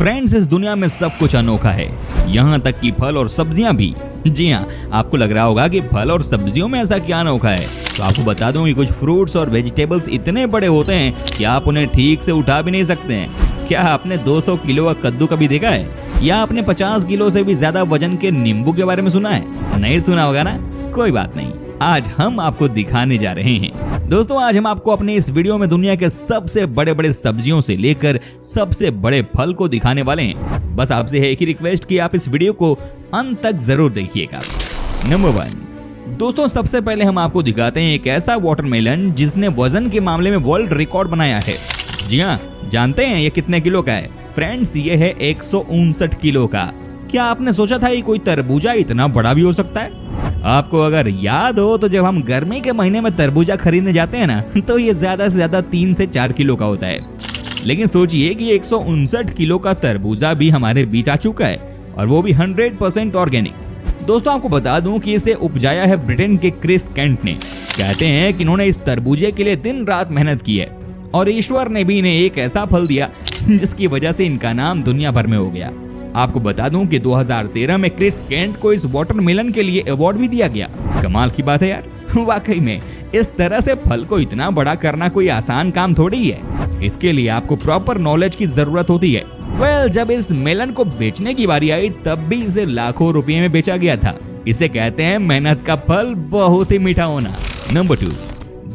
Friends, इस दुनिया में सब कुछ अनोखा है, यहाँ तक कि फल और सब्जियां भी। जी हाँ, आपको लग रहा होगा कि फल और सब्जियों में ऐसा क्या अनोखा है। तो आपको बता दूं कि कुछ फ्रूट्स और वेजिटेबल्स इतने बड़े होते हैं कि आप उन्हें ठीक से उठा भी नहीं सकते हैं। क्या आपने 200 किलो का कद्दू कभी देखा है? या आपने 50 किलो से भी ज्यादा वजन के नींबू के बारे में सुना है? नहीं सुना होगा ना, कोई बात नहीं, आज हम आपको दिखाने जा रहे हैं। दोस्तों, आज हम आपको अपने इस वीडियो में दुनिया के सबसे बड़े बड़े सब्जियों से लेकर सबसे बड़े फल को दिखाने वाले हैं। बस आपसे है एक ही रिक्वेस्ट कि आप इस वीडियो को अंत तक जरूर देखिएगा। नंबर 1, दोस्तों सबसे पहले हम आपको दिखाते हैं एक ऐसा वाटरमेलन जिसने वजन के मामले में वर्ल्ड रिकॉर्ड बनाया है। जी हाँ, जानते हैं ये कितने किलो का है? फ्रेंड्स, ये है 159 किलो का। क्या आपने सोचा था कि कोई तरबूजा इतना बड़ा भी हो सकता है? आपको अगर याद हो तो जब हम गर्मी के महीने में तरबूजा खरीदने जाते हैं ना, तो ये ज्यादा से ज्यादा 3 से 4 किलो का होता है। लेकिन सोचिए कि 159 किलो का तरबूजा भी हमारे बीच आ चुका है, और वो भी 100% ऑर्गेनिक। दोस्तों, आपको बता दूं कि इसे उपजाया है ब्रिटेन के क्रिस केंट ने। कहते हैं कि इन्होंने इस तरबूजे के लिए दिन रात मेहनत की है, और ईश्वर ने भी इन्हें एक ऐसा फल दिया जिसकी वजह से इनका नाम दुनिया भर में हो गया। आपको बता दूं कि 2013 में क्रिस केंट को इस वाटरमेलन के लिए अवार्ड भी दिया गया। कमाल की बात है यार। वाकई में इस तरह से फल को इतना बड़ा करना कोई आसान काम थोड़ी है। इसके लिए आपको प्रॉपर नॉलेज की जरूरत होती है। जब इस मेलन को बेचने की बारी आई तब भी इसे लाखों रुपए में बेचा गया था। इसे कहते हैं मेहनत का फल बहुत ही मीठा होना। नंबर 2,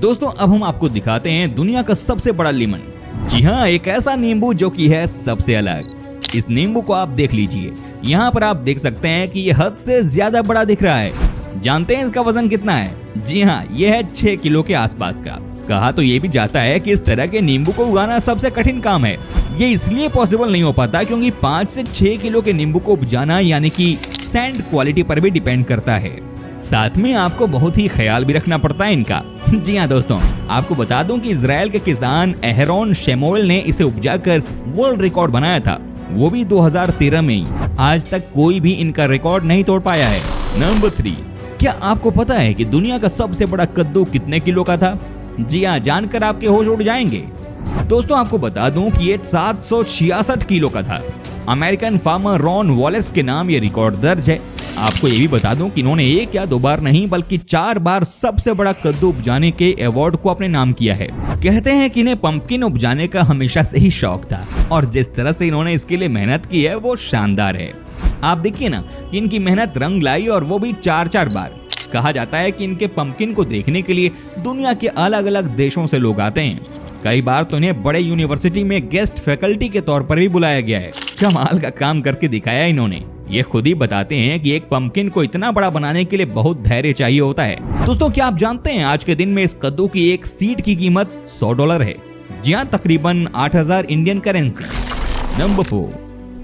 दोस्तों अब हम आपको दिखाते हैं दुनिया का सबसे बड़ा लीमन। जी हाँ, एक ऐसा नींबू जो की है सबसे अलग। इस नींबू को आप देख लीजिए, यहाँ पर आप देख सकते हैं कि ये हद से ज्यादा बड़ा दिख रहा है। जानते हैं इसका वजन कितना है? जी हाँ, ये है 6 किलो के आसपास का। कहा तो ये भी जाता है कि इस तरह के नींबू को उगाना सबसे कठिन काम है। ये इसलिए पॉसिबल नहीं हो पाता क्योंकि 5 से 6 किलो के नींबू को उपजाना यानी कि सैंड क्वालिटी पर भी डिपेंड करता है। साथ में आपको बहुत ही ख्याल भी रखना पड़ता है इनका। जी हाँ दोस्तों, आपको बता दूं कि इजराइल के किसान एहरोन शेमोल ने इसे उपजाकर वर्ल्ड रिकॉर्ड बनाया था, वो भी 2013 में ही। आज तक कोई भी इनका रिकॉर्ड नहीं तोड़ पाया है। नंबर 3, क्या आपको पता है कि दुनिया का सबसे बड़ा कद्दू कितने किलो का था? जी हाँ, जानकर आपके होश उड़ जाएंगे। दोस्तों, आपको बता दूं कि ये 766 किलो का था। अमेरिकन फार्मर रॉन वॉलेस के नाम ये रिकॉर्ड दर्ज है। आपको ये भी बता दूं कि इन्होंने 1 या 2 बार नहीं बल्कि 4 बार सबसे बड़ा कद्दू उपजाने के अवार्ड को अपने नाम किया है। कहते हैं कि इन्हें पंपकिन उपजाने का हमेशा से ही शौक था, और जिस तरह से इन्होंने इसके लिए मेहनत की है वो शानदार है। आप देखिए ना कि इनकी मेहनत रंग लाई, और वो भी 4-4 बार। कहा जाता है कि इनके पंपकिन को देखने के लिए दुनिया के अलग अलग देशों से लोग आते हैं। कई बार तो इन्हें बड़े यूनिवर्सिटी में गेस्ट फैकल्टी के तौर पर भी बुलाया गया है। कमाल का काम करके दिखाया इन्होंने। ये खुद ही बताते हैं कि एक पंपकिन को इतना बड़ा बनाने के लिए बहुत धैर्य चाहिए होता है। दोस्तों, क्या आप जानते हैं आज के दिन में इस कद्दू की एक सीड की कीमत $100 है। जी हाँ, तकरीबन 8000 इंडियन करेंसी। नंबर 4,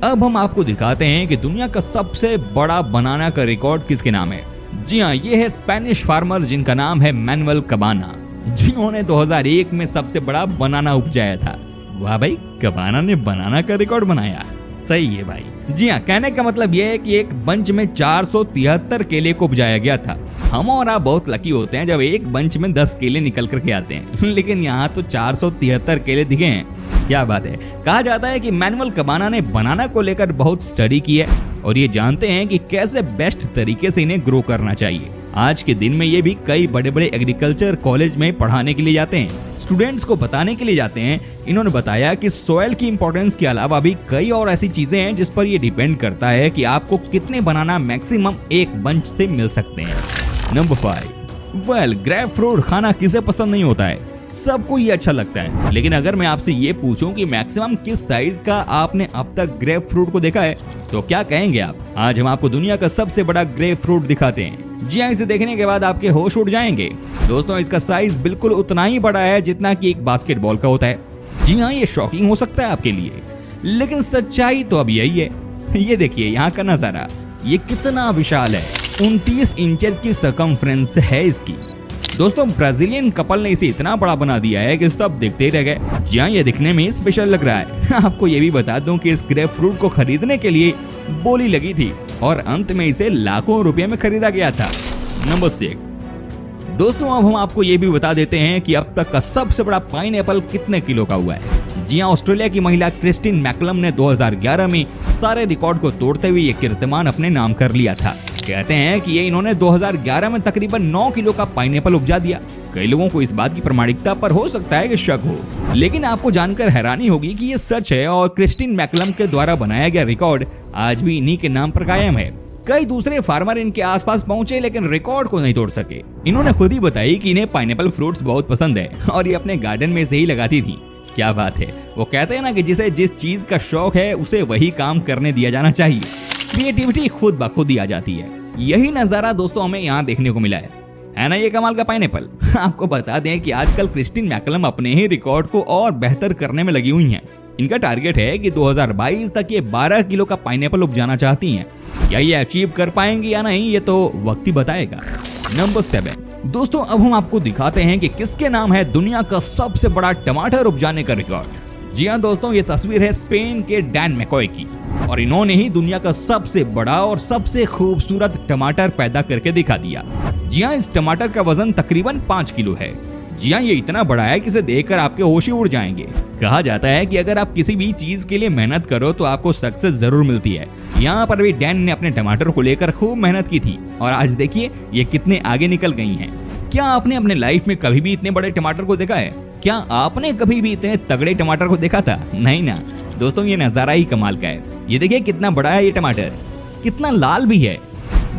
अब हम आपको दिखाते हैं कि दुनिया का सबसे बड़ा बनाना का रिकॉर्ड किसके नाम है। जी हाँ, ये है स्पेनिश फार्मर जिनका नाम है मैनुअल कबाना, जिन्होंने 2001 में सबसे बड़ा बनाना उपजाया था। वाह भाई, कबाना ने बनाना का रिकॉर्ड बनाया। सही है भाई। जी हाँ, कहने का मतलब यह है कि एक बंच में 473 केले को उपजाया गया था। हम और आप बहुत लकी होते हैं जब एक बंच में 10 केले निकल करके आते हैं, लेकिन यहाँ तो 473 केले दिखे हैं। क्या बात है। कहा जाता है कि मैनुअल कबाना ने बनाना को लेकर बहुत स्टडी की है, और ये जानते हैं कि कैसे बेस्ट तरीके से इन्हें ग्रो करना चाहिए। आज के दिन में ये भी कई बड़े बड़े एग्रीकल्चर कॉलेज में पढ़ाने के लिए जाते हैं, स्टूडेंट्स को बताने के लिए जाते हैं। इन्होंने बताया कि सॉइल की इंपॉर्टेंस के अलावा भी कई और ऐसी चीजें हैं जिस पर ये डिपेंड करता है कि आपको कितने बनाना मैक्सिमम एक बंच से मिल सकते हैं। नंबर 5, ग्रेप फ्रूट खाना किसे पसंद नहीं होता है? सबको ये अच्छा लगता है, लेकिन अगर मैं आपसे ये पूछूं कि मैक्सिमम किस साइज का आपने अब तक ग्रेप फ्रूट को देखा है, तो क्या कहेंगे आप? आज हम आपको दुनिया का सबसे बड़ा ग्रेप फ्रूट दिखाते हैं। जी हाँ, इसे देखने के बाद आपके होश उड़ जाएंगे। दोस्तों, इसका साइज बिल्कुल उतना ही बड़ा है जितना कि एक बास्केटबॉल का होता है। जी हाँ, ये शॉकिंग हो सकता है आपके लिए, लेकिन सच्चाई तो अब यही है। ये देखिए यहाँ का नजारा, ये कितना विशाल है। 29 इंचेस की सर्कमफ्रेंस है इसकी। दोस्तों, ब्राजीलियन कपल ने इसे इतना बड़ा बना दिया है कि सब देखते ही रह गए। जी हाँ, ये दिखने में स्पेशल लग रहा है। आपको ये भी बता दूं कि इस ग्रेप फ्रूट को खरीदने के लिए बोली लगी थी, और अंत में इसे लाखों रुपए में खरीदा गया था। नंबर 6, दोस्तों अब हम आपको ये भी बता देते हैं कि अब तक का सबसे बड़ा पाइनएप्पल कितने किलो का हुआ है। जी हाँ, ऑस्ट्रेलिया की महिला क्रिस्टिन मैकलम ने 2011 में सारे रिकॉर्ड को तोड़ते हुए ये कीर्तिमान अपने नाम कर लिया था। कहते हैं कि ये इन्होंने 2011 में तकरीबन 9 किलो का पाइनएप्पल उपजा दिया। कई लोगों को इस बात की प्रामाणिकता पर हो सकता है कि शक हो, लेकिन आपको जानकर हैरानी होगी कि ये सच है और क्रिस्टिन मैकलम के द्वारा बनाया गया रिकॉर्ड आज भी इन्हीं के नाम पर कायम है। कई दूसरे फार्मर इनके आसपास पहुंचे लेकिन रिकॉर्ड को नहीं तोड़ सके। इन्होंने खुद ही बताई कि इन्हें पाइनएप्पल फ्रूट्स बहुत पसंद है और ये अपने गार्डन में से ही लगाती थी। क्या बात है, वो कहते हैं ना कि जिसे जिस चीज का शौक है उसे वही काम करने दिया जाना चाहिए। क्रिएटिविटी खुद ब खुद ही आ जाती है। यही नजारा दोस्तों हमें यहाँ देखने को मिला है ना ये कमाल का पाइनएप्पल। आपको बता दें कि आजकल क्रिस्टिन मैकलम अपने ही रिकॉर्ड को और बेहतर करने में लगी हुई हैं। इनका टारगेट है कि 2022 तक ये 12 किलो का पाइनएप्पल उपजाना चाहती हैं। क्या ये अचीव कर पाएंगी या नहीं, ये तो वक्त ही बताएगा। नंबर 7 दोस्तों, अब हम आपको दिखाते हैं कि किसके नाम है दुनिया का सबसे बड़ा टमाटर उपजाने का रिकॉर्ड। जी हाँ दोस्तों, ये तस्वीर है स्पेन के डैन मैकॉय की और इन्होंने ही दुनिया का सबसे बड़ा और सबसे खूबसूरत टमाटर पैदा करके दिखा दिया। जी हाँ, इस टमाटर का वजन तकरीबन 5 किलो है। जी हाँ, ये इतना बड़ा है कि इसे देखकर आपके होश ही उड़ जाएंगे। कहा जाता है कि अगर आप किसी भी चीज के लिए मेहनत करो तो आपको सक्सेस जरूर मिलती है। यहाँ पर भी डैन ने अपने टमाटर को लेकर खूब मेहनत की थी और आज देखिए ये कितने आगे निकल गई हैं। क्या आपने अपने लाइफ में कभी भी इतने बड़े टमाटर को देखा है? क्या आपने कभी भी इतने तगड़े टमाटर को देखा था? नहीं ना दोस्तों, ये नजारा ही कमाल का है। ये देखिए कितना बड़ा है ये टमाटर, कितना लाल भी है।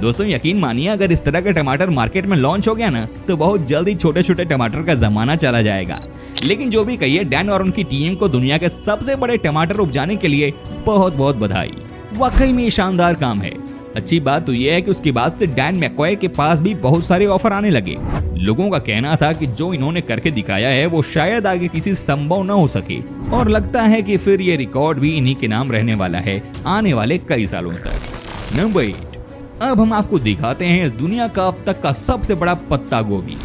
दोस्तों यकीन मानिए, अगर इस तरह का टमाटर मार्केट में लॉन्च हो गया ना तो बहुत जल्दी छोटे छोटे टमाटर का जमाना चला जाएगा। लेकिन जो भी कहिए, डैन और उनकी टीम को दुनिया के सबसे बड़े टमाटर उपजाने के लिए बहुत बहुत बधाई। वाकई में शानदार काम है। अच्छी बात तो यह है कि उसके बाद से डैन मैकॉय के पास भी बहुत सारे ऑफर आने लगे। लोगों का कहना था कि जो इन्होंने करके दिखाया है वो शायद आगे किसी संभव न हो सके और लगता है कि फिर ये रिकॉर्ड भी इन्हीं के नाम रहने वाला है आने वाले कई सालों तक। नंबर 8 अब हम आपको दिखाते हैं इस दुनिया का अब तक का सबसे बड़ा पत्ता गोभी।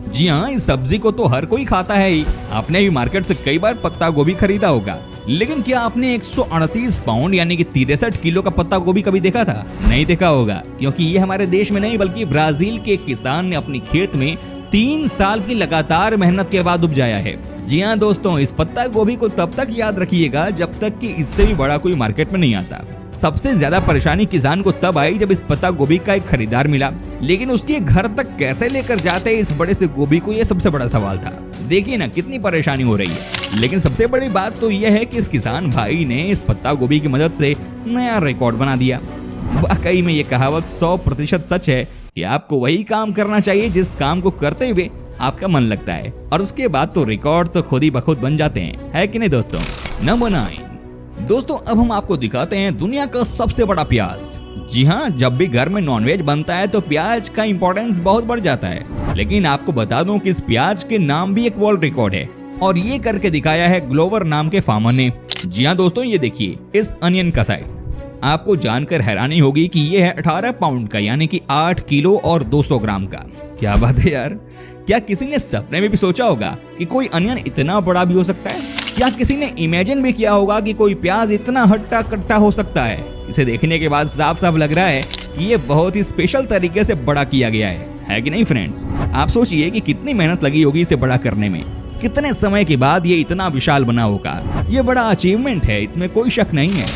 जी हाँ, इस सब्जी को तो हर कोई खाता है ही। आपने भी मार्केट से कई बार पत्ता गोभी खरीदा होगा, लेकिन क्या आपने 138 पाउंड यानी कि 63 किलो का पत्ता गोभी कभी देखा था? नहीं देखा होगा, क्योंकि ये हमारे देश में नहीं बल्कि ब्राजील के किसान ने अपने खेत में 3 साल की लगातार मेहनत के बाद उपजाया है। जी हाँ दोस्तों, इस पत्ता गोभी को तब तक याद रखिएगा जब तक कि इससे भी बड़ा कोई मार्केट में नहीं आता। सबसे ज्यादा परेशानी किसान को तब आई जब इस पत्ता गोभी का एक खरीदार मिला, लेकिन उसके घर तक कैसे लेकर जाते इस बड़े से गोभी को, ये सबसे बड़ा सवाल था। देखिए ना कितनी परेशानी हो रही है। लेकिन सबसे बड़ी बात तो यह है कि इस किसान भाई ने इस पत्ता गोभी की मदद से नया रिकॉर्ड बना दिया। वाकई में ये कहावत 100% सच है कि आपको वही काम करना चाहिए जिस काम को करते हुए आपका मन लगता है, और उसके बाद तो रिकॉर्ड तो खुद ही बखुद बन जाते हैं, है कि नहीं दोस्तों। नंबर 9 दोस्तों, अब हम आपको दिखाते हैं दुनिया का सबसे बड़ा प्याज। जी हाँ, जब भी घर में नॉनवेज बनता है तो प्याज का इंपॉर्टेंस बहुत बढ़ जाता है। लेकिन आपको बता दूं कि इस प्याज के नाम भी एक वर्ल्ड रिकॉर्ड है और ये करके दिखाया है ग्लोवर नाम के फार्मर ने। जी हाँ दोस्तों, ये देखिए इस अनियन का साइज। आपको जानकर हैरानी होगी कि ये है 18 पाउंड का यानी कि 8 किलो और 200 ग्राम का। क्या बात है यार, क्या किसी ने सपने में भी सोचा होगा कि कोई अनियन इतना बड़ा भी हो सकता है? क्या किसी ने इमेजिन भी किया होगा कि कोई प्याज इतना हट्टा कट्टा हो सकता है? इसे देखने के बाद साफ साफ लग रहा है कि ये बहुत ही स्पेशल तरीके से बड़ा किया गया है कि नहीं फ्रेंड्स? आप सोचिए कि कितनी मेहनत लगी होगी इसे बड़ा करने में, कितने समय के बाद ये इतना विशाल बना होगा। ये बड़ा अचीवमेंट है, इसमें कोई शक नहीं है।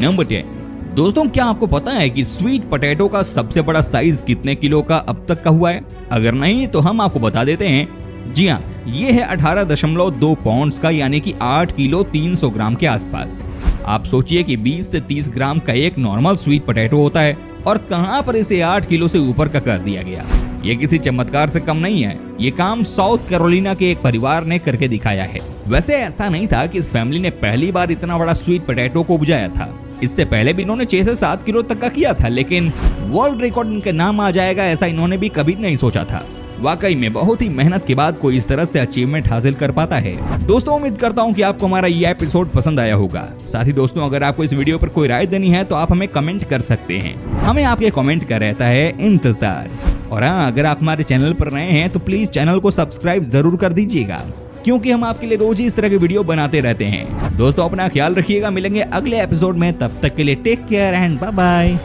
नंबर 10 दोस्तों, क्या आपको पता है कि स्वीट पोटैटो का सबसे बड़ा साइज कितने किलो का अब तक का हुआ है? अगर नहीं तो हम आपको बता देते हैं। जी हाँ, ये है 18.2 पाउंड का यानी कि 8 किलो 300 ग्राम के आसपास। आप सोचिए कि 20 से 30 ग्राम का एक नॉर्मल स्वीट पोटैटो होता है और कहां पर इसे 8 किलो से ऊपर का कर दिया गया। ये किसी चमत्कार से कम नहीं है, ये काम साउथ कैरोलिना के एक परिवार ने करके दिखाया है। वैसे ऐसा नहीं था कि इस फैमिली ने पहली बार इतना बड़ा स्वीट पोटैटो को उपजाया था। इससे पहले भी इन्होंने 6 से 7 किलो तक का किया था, लेकिन वर्ल्ड रिकॉर्ड इनके नाम आ जाएगा ऐसा इन्होंने भी कभी नहीं सोचा था। वाकई में बहुत ही मेहनत के बाद कोई इस तरह से अचीवमेंट हासिल कर पाता है। दोस्तों, उम्मीद करता हूं कि आपको हमारा ये एपिसोड पसंद आया होगा। साथ ही दोस्तों, अगर आपको इस वीडियो पर कोई राय देनी है तो आप हमें कमेंट कर सकते हैं। हमें आपके कमेंट का रहता है इंतजार। और हाँ, अगर आप हमारे चैनल पर नए हैं तो प्लीज चैनल को सब्सक्राइब जरूर कर दीजिएगा, क्योंकि हम आपके लिए रोज ही इस तरह के वीडियो बनाते रहते हैं। दोस्तों, अपना ख्याल रखिएगा, मिलेंगे अगले एपिसोड में। तब तक के लिए take care and bye bye.